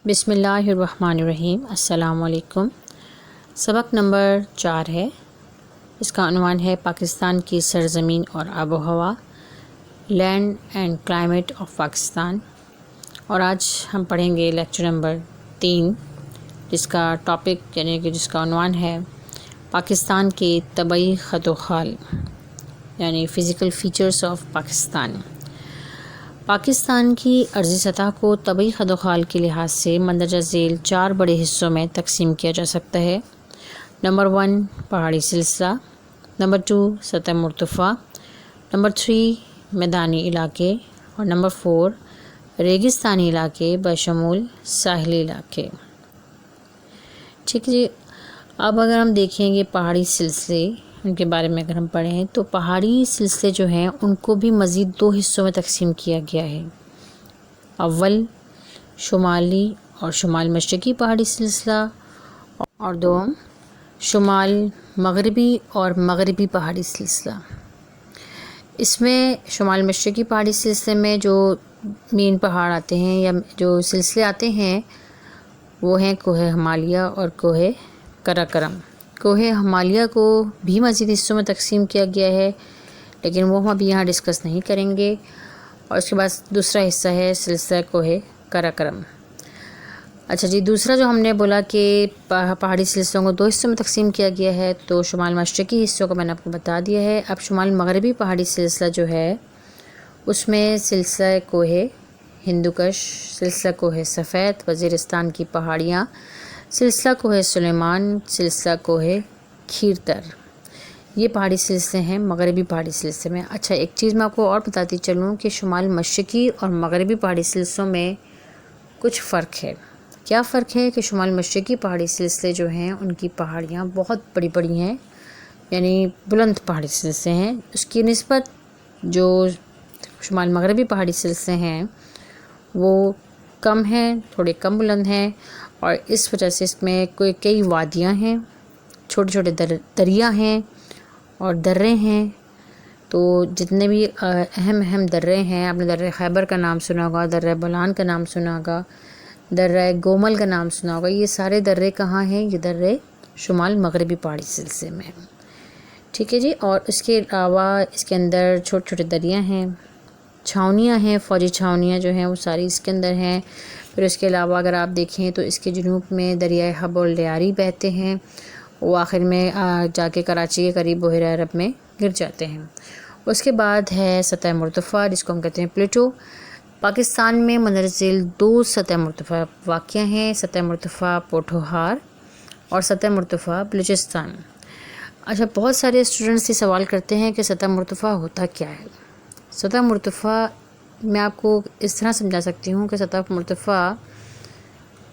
بسم اللہ الرحمن الرحیم۔ السلام علیکم۔ سبق نمبر 4 ہے، اس کا عنوان ہے پاکستان کی سرزمین اور آب و ہوا، land and climate of Pakistan, اور آج ہم پڑھیں گے لیکچر نمبر 3، جس کا ٹاپک یعنی کہ جس کا عنوان ہے پاکستان کے طبعی خط و خال یعنی physical features of Pakistan. Pakistan کی عرضی سطح کو طبعی خط و خال کے لحاظ سے مندرجہ ذیل 4 بڑے حصوں میں تقسیم کیا جا سکتا ہے۔ نمبر 1 پہاڑی سلسلہ، نمبر 2 سطح مرتفع، نمبر 3 میدانی علاقے، اور نمبر 4 ریگستانی علاقے بشمول ساحلی علاقے۔ ٹھیک ہے جی، اب اگر ہم دیکھیں گے پہاڑی سلسلے ان کے بارے میں اگر ہم پڑھیں تو پہاڑی سلسلے جو ہیں ان کو بھی مزید 2 حصوں میں تقسیم کیا گیا ہے۔ اول شمالی اور شمال مشرقی پہاڑی سلسلہ، اور دوم شمال مغربی اور مغربی پہاڑی سلسلہ۔ اس میں شمال مشرقی پہاڑی سلسلے میں جو مین پہاڑ آتے ہیں یا جو سلسلے آتے ہیں وہ ہیں کوہ ہمالیہ اور کوہ قراقرم۔ کوہ ہمالیہ کو بھی مزید حصوں میں تقسیم کیا گیا ہے، لیکن وہ ہم ابھی یہاں ڈسکس نہیں کریں گے۔ اور اس کے بعد دوسرا حصہ ہے سلسلہ کوہ قراقرم۔ اچھا جی، دوسرا جو ہم نے بولا کہ پہاڑی سلسلوں کو 2 حصوں میں تقسیم کیا گیا ہے، تو شمال مشرقی حصوں کو میں نے آپ کو بتا دیا ہے۔ اب شمال مغربی پہاڑی سلسلہ جو ہے اس میں سلسلہ کوہ ہندوکش، سلسلہ کوہ سفید، وزیرستان کی پہاڑیاں، سلسلہ کوہ سلیمان، سلسلہ کوہ کھیرتر، یہ پہاڑی سلسلے ہیں مغربی پہاڑی سلسلے میں۔ اچھا، ایک چیز میں آپ کو اور بتاتی چلوں کہ شمال مشرقی اور مغربی پہاڑی سلسلوں میں کچھ فرق ہے۔ کیا فرق ہے کہ شمال مشرقی پہاڑی سلسلے جو ہیں ان کی پہاڑیاں بہت بڑی بڑی ہیں، یعنی بلند پہاڑی سلسلے ہیں، اس کی نسبت جو شمال مغربی پہاڑی سلسلے ہیں وہ کم ہیں، تھوڑے کم بلند ہیں، اور اس وجہ سے اس میں کئی وادیاں ہیں، چھوٹے چھوٹے دریا ہیں اور درے ہیں۔ تو جتنے بھی اہم درے ہیں، آپ نے درہ خیبر کا نام سنا ہوگا، درہ بولان کا نام سنا ہوگا، درہ گومل کا نام سنا ہوگا، یہ سارے درے کہاں ہیں؟ یہ درے شمال مغربی پہاڑی سلسلے میں۔ ٹھیک ہے جی، اور اس کے علاوہ اس کے اندر چھوٹے چھوٹے دریا ہیں، چھاونیاں ہیں، فوجی چھاونیاں جو ہیں وہ ساری اس کے اندر ہیں۔ پھر اس کے علاوہ اگر آپ دیکھیں تو اس کے جنوب میں دریائے حب اور لیاری بہتے ہیں، وہ آخر میں جا کے کراچی کے قریب بحیرہ عرب میں گر جاتے ہیں۔ اس کے بعد ہے سطح مرتفع، جس کو ہم کہتے ہیں پلیٹو۔ پاکستان میں مندرجہ ذیل 2 سطح مرتفع واقع ہیں، سطح مرتفع پوٹھوہار اور سطح مرتفع بلوچستان۔ اچھا، بہت سارے اسٹوڈنٹس یہ سوال کرتے ہیں کہ سطح مرتفع ہوتا کیا ہے؟ سطح مرتفع میں آپ کو اس طرح سمجھا سکتی ہوں کہ سطح مرتفع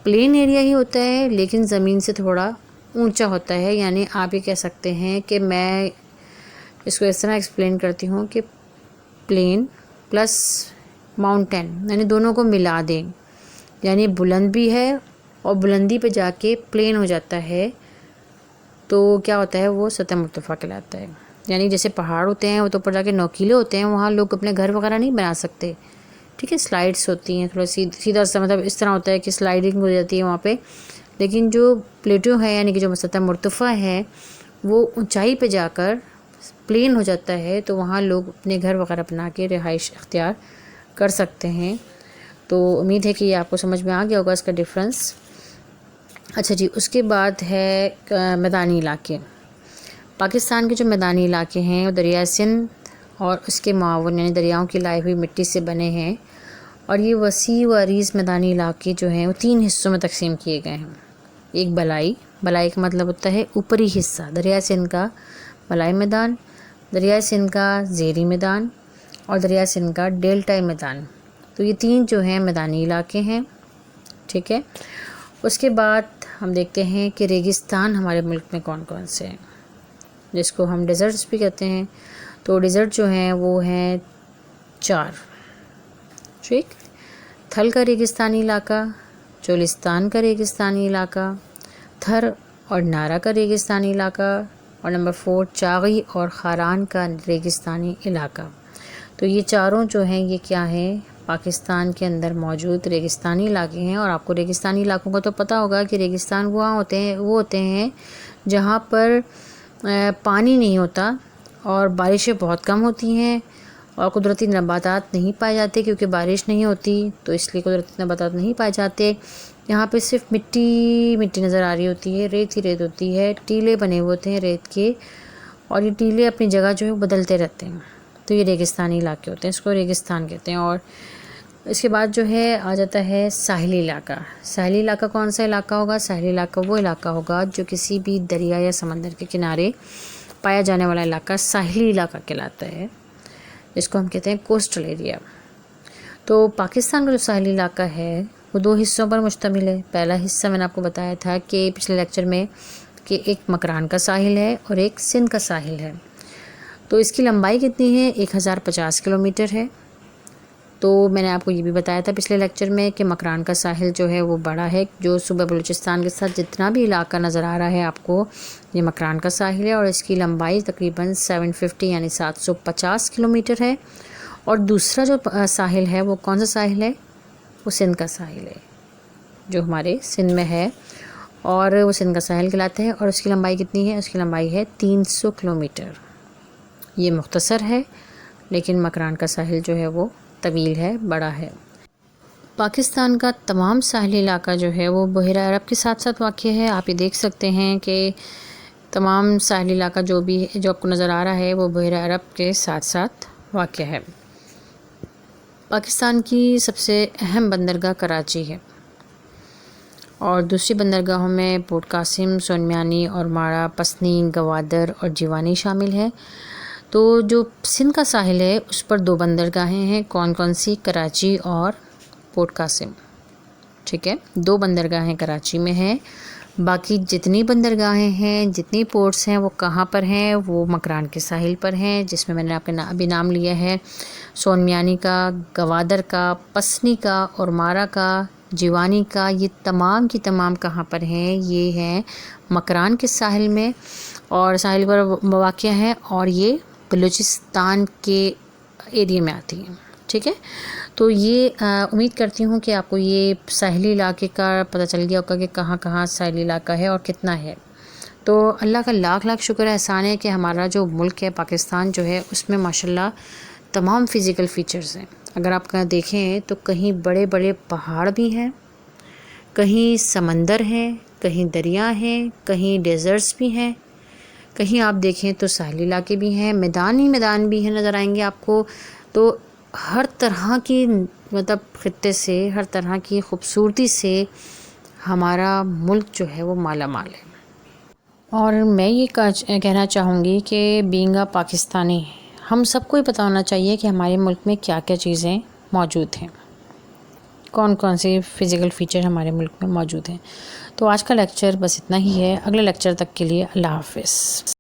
پلین ایریا ہی ہوتا ہے، لیکن زمین سے تھوڑا اونچا ہوتا ہے۔ یعنی آپ یہ کہہ سکتے ہیں کہ میں اس کو اس طرح ایکسپلین کرتی ہوں کہ پلین پلس ماؤنٹین، یعنی دونوں کو ملا دیں، یعنی بلند بھی ہے اور بلندی پہ جا کے پلین ہو جاتا ہے، تو کیا ہوتا ہے؟ وہ سطح مرتفع کہلاتا ہے۔ یعنی جیسے پہاڑ ہوتے ہیں وہ تو اوپر جا کے نوکیلے ہوتے ہیں، وہاں لوگ اپنے گھر وغیرہ نہیں بنا سکتے، ٹھیک ہے، سلائڈس ہوتی ہیں، تھوڑا سیدھا سا، مطلب اس طرح ہوتا ہے کہ سلائڈنگ ہو جاتی ہے وہاں پہ۔ لیکن جو پلیٹو ہے یعنی کہ جو سطح مرتفع ہے وہ اونچائی پہ جا کر پلین ہو جاتا ہے، تو وہاں لوگ اپنے گھر وغیرہ بنا کے رہائش اختیار کر سکتے ہیں۔ تو امید ہے کہ یہ آپ کو سمجھ میں آ گیا ہوگا اس کا ڈفرینس۔ اچھا جی، اس کے بعد ہے میدانی علاقے۔ پاکستان کے جو میدانی علاقے ہیں وہ دریائے سندھ اور اس کے معاون یعنی دریاؤں کی لائی ہوئی مٹی سے بنے ہیں، اور یہ وسیع و عریض میدانی علاقے جو ہیں وہ 3 حصوں میں تقسیم کیے گئے ہیں۔ ایک بلائی کا مطلب ہوتا ہے اوپری حصہ، دریائے سندھ کا بلائی میدان، دریائے سندھ کا زیریں میدان، اور دریائے سندھ کا ڈیلٹائی میدان۔ تو یہ 3 جو ہیں میدانی علاقے ہیں، ٹھیک ہے۔ اس کے بعد ہم دیکھتے ہیں کہ ریگستان ہمارے ملک میں کون کون سے ہیں، جس کو ہم ڈیزرٹس بھی کہتے ہیں۔ تو ڈیزرٹ جو ہیں وہ ہیں 4، ٹھیک، تھل کا ریگستانی علاقہ، چولستان کا ریگستانی علاقہ، تھر اور نارا کا ریگستانی علاقہ، اور نمبر 4 چاغی اور خاران کا ریگستانی علاقہ۔ تو یہ چاروں جو ہیں یہ کیا ہیں؟ پاکستان کے اندر موجود ریگستانی علاقے ہیں، اور آپ کو ریگستانی علاقوں کا تو پتہ ہوگا کہ ریگستان وہ ہوتے ہیں جہاں پر پانی نہیں ہوتا اور بارشیں بہت کم ہوتی ہیں اور قدرتی نباتات نہیں پائے جاتے، کیونکہ بارش نہیں ہوتی تو اس لیے قدرتی نباتات نہیں پائے جاتے۔ یہاں پہ صرف مٹی نظر آ رہی ہوتی ہے، ریت ہی ریت ہوتی ہے، ٹیلے بنے ہوئے ہوتے ہیں ریت کے، اور یہ ٹیلے اپنی جگہ جو ہے بدلتے رہتے ہیں، تو یہ ریگستانی علاقے ہوتے ہیں، اس کو ریگستان کہتے ہیں۔ اور اس کے بعد جو ہے آ جاتا ہے ساحلی علاقہ۔ ساحلی علاقہ کون سا علاقہ ہوگا؟ ساحلی علاقہ وہ علاقہ ہوگا جو کسی بھی دریا یا سمندر کے کنارے پایا جانے والا علاقہ ساحلی علاقہ کہلاتا ہے، جس کو ہم کہتے ہیں کوسٹل ایریا۔ تو پاکستان کا جو ساحلی علاقہ ہے وہ 2 حصوں پر مشتمل ہے۔ پہلا حصہ میں نے آپ کو بتایا تھا کہ پچھلے لیکچر میں کہ ایک مکران کا ساحل ہے اور ایک سندھ کا ساحل ہے۔ تو اس کی لمبائی کتنی ہے؟ 1050 کلومیٹر ہے۔ تو میں نے آپ کو یہ بھی بتایا تھا پچھلے لیکچر میں کہ مکران کا ساحل جو ہے وہ بڑا ہے، جو صوبہ بلوچستان کے ساتھ جتنا بھی علاقہ نظر آ رہا ہے آپ کو، یہ مکران کا ساحل ہے، اور اس کی لمبائی تقریباً 750 یعنی 750 کلومیٹر ہے۔ اور دوسرا جو ساحل ہے وہ کون سا ساحل ہے؟ وہ سندھ کا ساحل ہے، جو ہمارے سندھ میں ہے، اور وہ سندھ کا ساحل کہلاتا ہے۔ اور اس کی لمبائی کتنی ہے؟ اس کی لمبائی ہے 300 کلومیٹر۔ یہ مختصر ہے، لیکن مکران کا ساحل جو ہے وہ طویل ہے، بڑا ہے۔ پاکستان کا تمام ساحلی علاقہ جو ہے وہ بحیرہ عرب کے ساتھ ساتھ واقع ہے۔ آپ یہ دیکھ سکتے ہیں کہ تمام ساحلی علاقہ جو آپ کو نظر آ رہا ہے وہ بحیرہ عرب کے ساتھ ساتھ واقع ہے۔ پاکستان کی سب سے اہم بندرگاہ کراچی ہے، اور دوسری بندرگاہوں میں پورٹ قاسم، سونمیانی اور ماڑا، پسنی، گوادر اور جیوانی شامل ہے۔ تو جو سندھ کا ساحل ہے اس پر 2 بندرگاہیں ہیں، کون کون سی؟ کراچی اور پورٹ قاسم، ٹھیک ہے، 2 بندرگاہیں کراچی میں ہیں۔ باقی جتنی بندرگاہیں ہیں، جتنی پورٹس ہیں، وہ کہاں پر ہیں؟ وہ مکران کے ساحل پر ہیں، جس میں نے آپ کے ابھی نام لیا ہے، سونمیانی کا، گوادر کا، پسنی کا اور مارا کا، جیوانی کا۔ یہ تمام کی تمام کہاں پر ہیں؟ یہ ہیں مکران کے ساحل میں، اور ساحل پر واقع ہیں، اور یہ بلوچستان کے ایریا میں آتی ہیں، ٹھیک ہے۔ تو یہ امید کرتی ہوں کہ آپ کو یہ ساحلی علاقے کا پتہ چل گیا ہوگا کہ کہاں کہاں ساحلی علاقہ ہے اور کتنا ہے۔ تو اللہ کا لاکھ لاکھ شکر احسان ہے کہ ہمارا جو ملک ہے پاکستان جو ہے اس میں ماشاءاللہ تمام فزیکل فیچرز ہیں۔ اگر آپ دیکھیں تو کہیں بڑے بڑے پہاڑ بھی ہیں، کہیں سمندر ہیں، کہیں دریا ہیں، کہیں ڈیزرٹس بھی ہیں، کہیں آپ دیکھیں تو ساحلی علاقے بھی ہیں، میدان ہی میدان بھی ہیں نظر آئیں گے آپ کو۔ تو ہر طرح کی خطے سے، ہر طرح کی خوبصورتی سے ہمارا ملک جو ہے وہ مالا مال ہے۔ اور میں یہ کہنا چاہوں گی کہ بینگ اے پاکستانی، ہم سب کو یہ پتہ ہونا چاہیے کہ ہمارے ملک میں کیا کیا چیزیں موجود ہیں، کون کون سے فزیکل فیچر ہمارے ملک میں موجود ہیں۔ تو آج کا لیکچر بس اتنا ہی ہے۔ اگلے لیکچر تک کے لیے اللہ حافظ۔